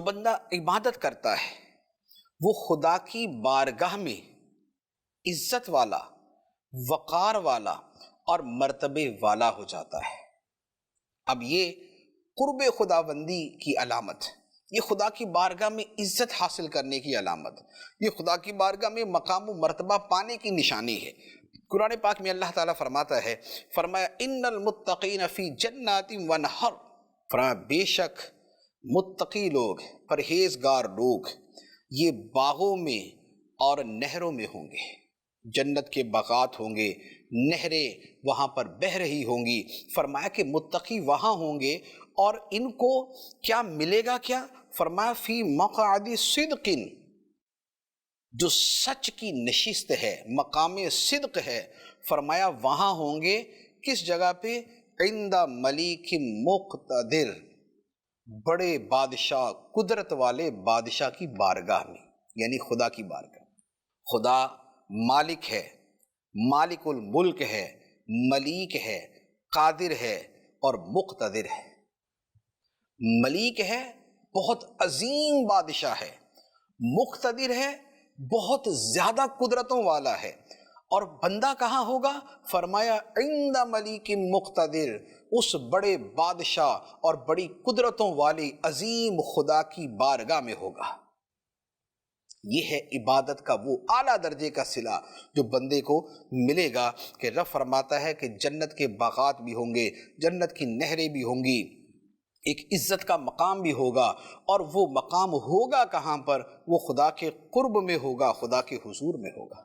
بندہ عبادت کرتا ہے وہ خدا کی بارگاہ میں عزت والا، وقار والا اور مرتبے والا ہو جاتا ہے۔ اب یہ قرب خداوندی کی علامت، یہ خدا کی بارگاہ میں عزت حاصل کرنے کی علامت، یہ خدا کی بارگاہ میں مقام و مرتبہ پانے کی نشانی ہے۔ قرآن پاک میں اللہ تعالیٰ فرماتا ہے، فرمایا ان المتقین فی جنات و نہر، فرمایا بے شک متقی لوگ، پرہیزگار لوگ یہ باغوں میں اور نہروں میں ہوں گے، جنت کے باغات ہوں گے، نہریں وہاں پر بہہ رہی ہوں گی۔ فرمایا کہ متقی وہاں ہوں گے اور ان کو کیا ملے گا؟ کیا فرمایا فی مقعد صدق، جو سچ کی نشست ہے، مقام صدق ہے، فرمایا وہاں ہوں گے۔ کس جگہ پہ؟ عند ملیک مقتدر، بڑے بادشاہ، قدرت والے بادشاہ کی بارگاہ میں، یعنی خدا کی بارگاہ۔ خدا مالک ہے، مالک الملک ہے، ملیک ہے، قادر ہے اور مقتدر ہے۔ ملیک ہے، بہت عظیم بادشاہ ہے، مقتدر ہے، بہت زیادہ قدرتوں والا ہے، اور بندہ کہاں ہوگا؟ فرمایا عند ملیک مقتدر، اس بڑے بادشاہ اور بڑی قدرتوں والی عظیم خدا کی بارگاہ میں ہوگا۔ یہ ہے عبادت کا وہ اعلیٰ درجے کا صلہ جو بندے کو ملے گا، کہ رب فرماتا ہے کہ جنت کے باغات بھی ہوں گے، جنت کی نہریں بھی ہوں گی، ایک عزت کا مقام بھی ہوگا، اور وہ مقام ہوگا کہاں پر؟ وہ خدا کے قرب میں ہوگا، خدا کے حضور میں ہوگا۔